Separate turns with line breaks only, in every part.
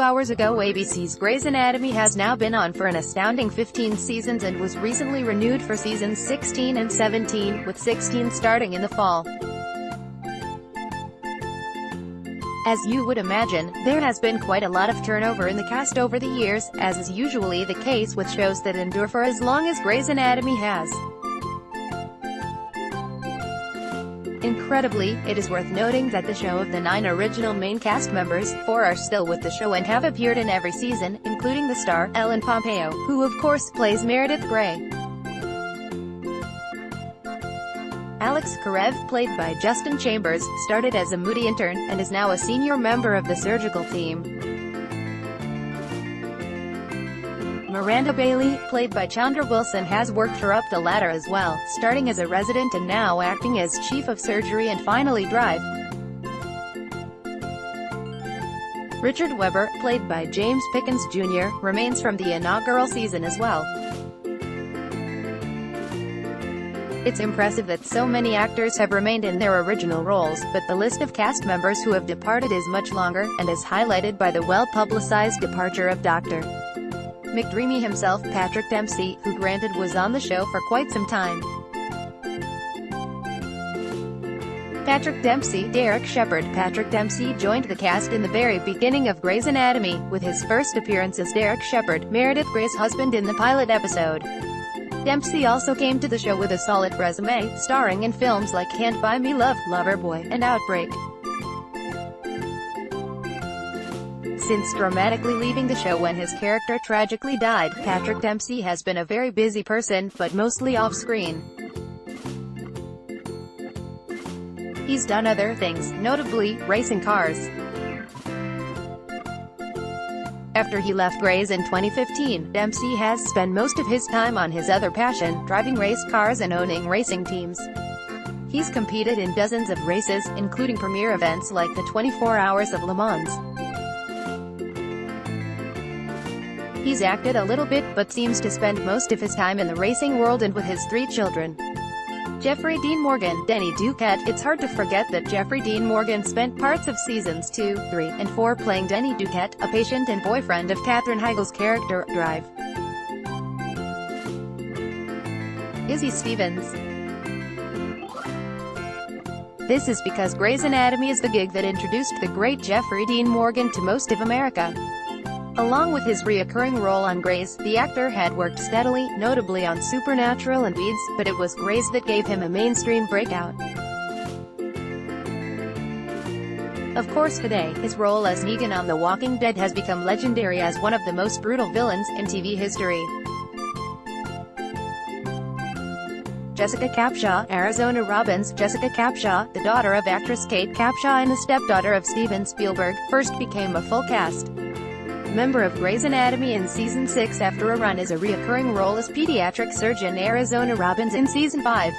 hours ago, ABC's Grey's Anatomy has now been on for an astounding 15 seasons and was recently renewed for seasons 16 and 17, with 16 starting in the fall. As you would imagine, there has been quite a lot of turnover in the cast over the years, as is usually the case with shows that endure for as long as Grey's Anatomy has. Incredibly, it is worth noting that the show of the 9 original main cast members, 4 are still with the show and have appeared in every season, including the star, Ellen Pompeo, who of course plays Meredith Grey. Alex Karev, played by Justin Chambers, started as a moody intern, and is now a senior member of the surgical team. Miranda Bailey, played by Chandra Wilson, has worked her up the ladder as well, starting as a resident and now acting as chief of surgery and finally Drive. Richard Webber, played by James Pickens Jr., remains from the inaugural season as well. It's impressive that so many actors have remained in their original roles, but the list of cast members who have departed is much longer, and is highlighted by the well-publicized departure of Dr. McDreamy himself, Patrick Dempsey, who granted was on the show for quite some time. Patrick Dempsey, Derek Shepherd. Patrick Dempsey joined the cast in the very beginning of Grey's Anatomy, with his first appearance as Derek Shepherd, Meredith Grey's husband in the pilot episode. Dempsey also came to the show with a solid resume, starring in films like Can't Buy Me Love, Loverboy, and Outbreak. Since dramatically leaving the show when his character tragically died, Patrick Dempsey has been a very busy person, but mostly off-screen. He's done other things, notably, racing cars. After he left Grey's in 2015, Dempsey has spent most of his time on his other passion, driving race cars and owning racing teams. He's competed in dozens of races, including premier events like the 24 Hours of Le Mans. He's acted a little bit, but seems to spend most of his time in the racing world and with his 3 children. Jeffrey Dean Morgan, Denny Duquette. It's hard to forget that Jeffrey Dean Morgan spent parts of seasons 2, 3, and 4 playing Denny Duquette, a patient and boyfriend of Katherine Heigl's character, Drive. Izzy Stevens. This is because Grey's Anatomy is the gig that introduced the great Jeffrey Dean Morgan to most of America. Along with his reoccurring role on Grey's, the actor had worked steadily, notably on Supernatural and Weeds, but it was Grey's that gave him a mainstream breakout. Of course today, his role as Negan on The Walking Dead has become legendary as one of the most brutal villains in TV history. Jessica Capshaw, Arizona Robbins. Jessica Capshaw, the daughter of actress Kate Capshaw and the stepdaughter of Steven Spielberg, first became a full cast member of Grey's Anatomy in Season 6 after a run as a reoccurring role as pediatric surgeon Arizona Robbins in Season 5.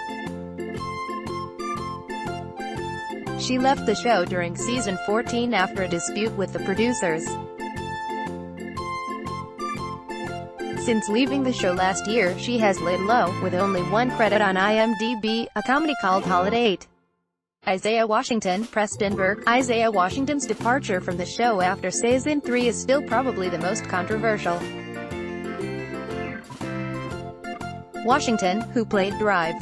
She left the show during Season 14 after a dispute with the producers. Since leaving the show last year, she has laid low, with only 1 credit on IMDb, a comedy called Holiday 8. Isaiah Washington, Preston Burke. Isaiah Washington's departure from the show after Season 3 is still probably the most controversial. Washington, who played Drive.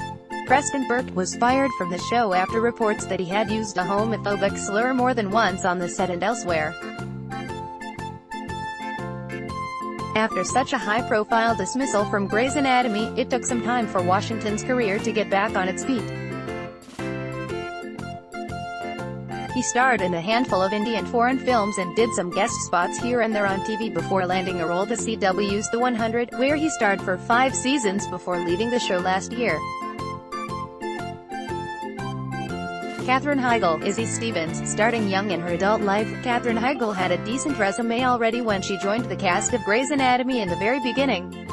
Preston Burke, was fired from the show after reports that he had used a homophobic slur more than once on the set and elsewhere. After such a high-profile dismissal from Grey's Anatomy, it took some time for Washington's career to get back on its feet. He starred in a handful of indie and foreign films and did some guest spots here and there on TV before landing a role to CW's The 100, where he starred for 5 seasons before leaving the show last year. Katherine Heigl. Izzy Stevens. Starting young in her adult life, Katherine Heigl had a decent resume already when she joined the cast of Grey's Anatomy in the very beginning.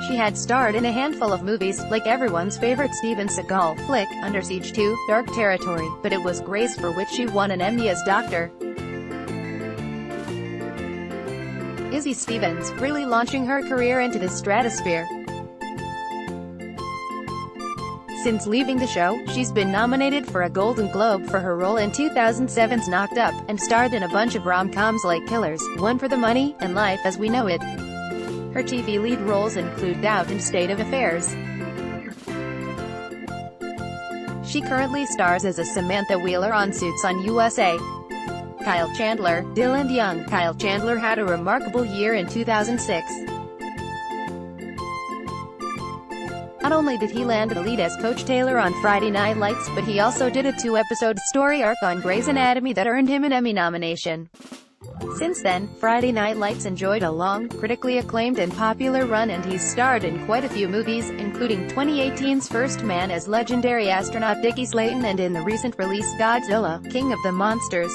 She had starred in a handful of movies, like everyone's favorite Steven Seagal flick, Under Siege 2, Dark Territory, but it was Grey's for which she won an Emmy as Dr. Izzy Stevens, really launching her career into the stratosphere. Since leaving the show, she's been nominated for a Golden Globe for her role in 2007's Knocked Up, and starred in a bunch of rom-coms like Killers, One for the Money, and Life as We Know It. Her TV lead roles include Doubt and State of Affairs. She currently stars as a Samantha Wheeler on Suits on USA. Kyle Chandler, Dylan Young. Kyle Chandler had a remarkable year in 2006. Not only did he land the lead as Coach Taylor on Friday Night Lights, but he also did a 2-episode story arc on Grey's Anatomy that earned him an Emmy nomination. Since then, Friday Night Lights enjoyed a long, critically acclaimed and popular run, and he's starred in quite a few movies, including 2018's First Man as legendary astronaut Dickie Slayton, and in the recent release Godzilla, King of the Monsters.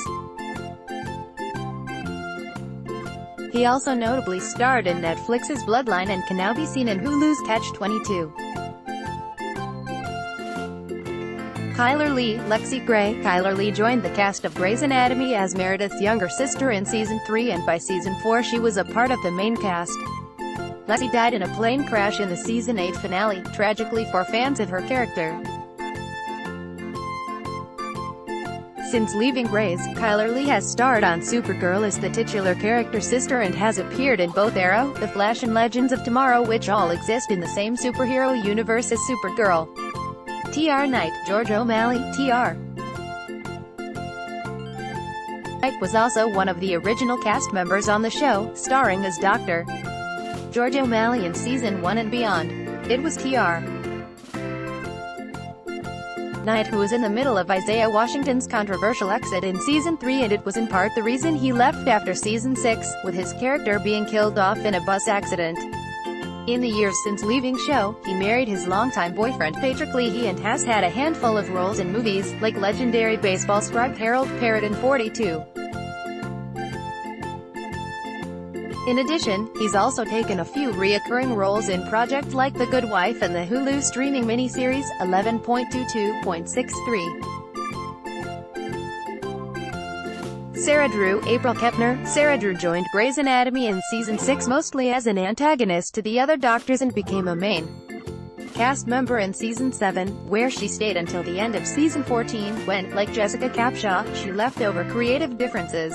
He also notably starred in Netflix's Bloodline and can now be seen in Hulu's Catch-22. Chyler Leigh, Lexi Gray. Chyler Leigh joined the cast of Grey's Anatomy as Meredith's younger sister in Season 3, and by Season 4 she was a part of the main cast. Lexi died in a plane crash in the Season 8 finale, tragically for fans of her character. Since leaving Grey's, Chyler Leigh has starred on Supergirl as the titular character sister and has appeared in both Arrow, The Flash and Legends of Tomorrow, which all exist in the same superhero universe as Supergirl. T.R. Knight, George O'Malley, T.R. Knight was also one of the original cast members on the show, starring as Dr. George O'Malley in Season 1 and beyond. It was T.R. Knight who was in the middle of Isaiah Washington's controversial exit in Season 3, and it was in part the reason he left after Season 6, with his character being killed off in a bus accident. In the years since leaving show, he married his longtime boyfriend Patrick Leahy and has had a handful of roles in movies, like legendary baseball scribe Harold Parrott in 42. In addition, he's also taken a few reoccurring roles in projects like The Good Wife and the Hulu streaming miniseries, 11.22.63. Sarah Drew, April Kepner. Sarah Drew joined Grey's Anatomy in Season 6 mostly as an antagonist to the other doctors and became a main cast member in Season 7, where she stayed until the end of Season 14, when, like Jessica Capshaw, she left over creative differences.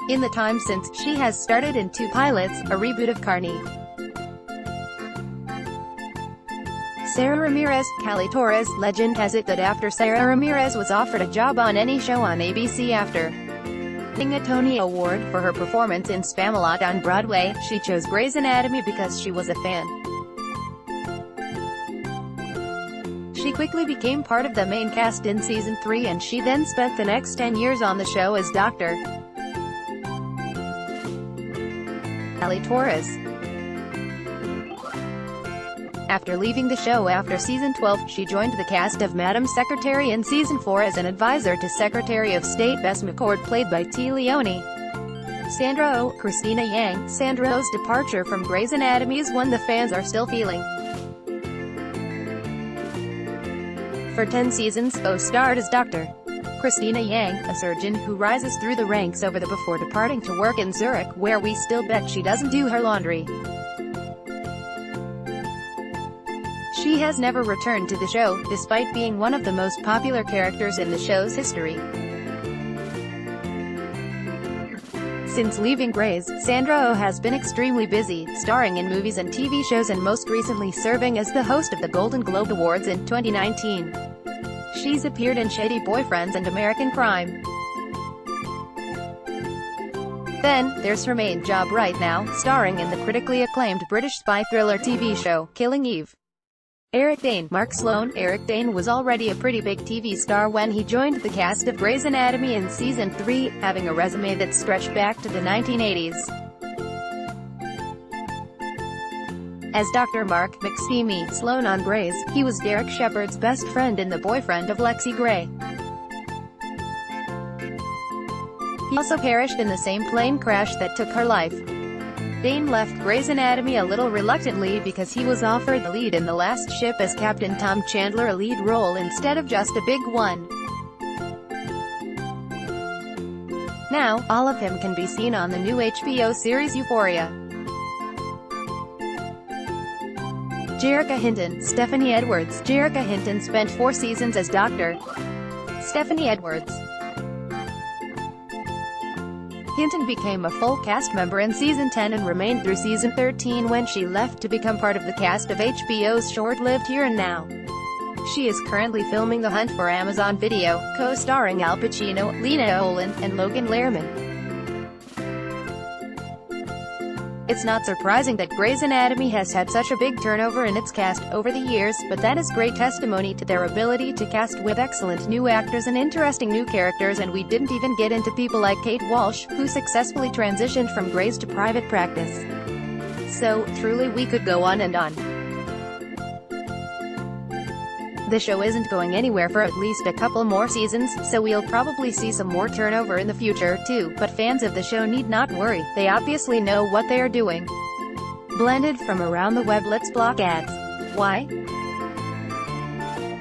In the time since, she has starred in 2 pilots, a reboot of Carney. Sarah Ramirez. Callie Torres. Legend has it that after Sarah Ramirez was offered a job on any show on ABC after winning a Tony Award for her performance in Spamalot on Broadway, she chose Grey's Anatomy because she was a fan. She quickly became part of the main cast in Season 3, and she then spent the next 10 years on the show as Dr. Callie Torres. After leaving the show after Season 12, she joined the cast of Madam Secretary in Season 4 as an advisor to Secretary of State Bess McCord, played by T. Leone. Sandra Oh. Christina Yang. Sandra Oh's departure from Grey's Anatomy is one the fans are still feeling. For 10 seasons, Oh starred as Dr. Christina Yang, a surgeon who rises through the ranks before departing to work in Zurich, where we still bet she doesn't do her laundry. She has never returned to the show, despite being one of the most popular characters in the show's history. Since leaving Grey's, Sandra Oh has been extremely busy, starring in movies and TV shows and most recently serving as the host of the Golden Globe Awards in 2019. She's appeared in Shady Boyfriends and American Crime. Then, there's her main job right now, starring in the critically acclaimed British spy thriller TV show, Killing Eve. Eric Dane. Mark Sloan. Eric Dane was already a pretty big TV star when he joined the cast of Grey's Anatomy in Season 3, having a resume that stretched back to the 1980s. As Dr. Mark McSteamy Sloan on Grey's, he was Derek Shepherd's best friend and the boyfriend of Lexi Gray. He also perished in the same plane crash that took her life. Dane left Grey's Anatomy a little reluctantly because he was offered the lead in The Last Ship as Captain Tom Chandler, a lead role instead of just a big one. Now, all of him can be seen on the new HBO series Euphoria. Jerrica Hinton, Stephanie Edwards. Jerrica Hinton spent 4 seasons as Dr. Stephanie Edwards. Hinton became a full cast member in season 10 and remained through season 13 when she left to become part of the cast of HBO's short-lived Here and Now. She is currently filming The Hunt for Amazon Video, co-starring Al Pacino, Lena Olin, and Logan Lerman. It's not surprising that Grey's Anatomy has had such a big turnover in its cast over the years, but that is great testimony to their ability to cast with excellent new actors and interesting new characters, and we didn't even get into people like Kate Walsh, who successfully transitioned from Grey's to private practice. So, truly we could go on and on. The show isn't going anywhere for at least a couple more seasons, so we'll probably see some more turnover in the future, too, but fans of the show need not worry, they obviously know what they are doing. Blended from around the web. Let's block ads. Why?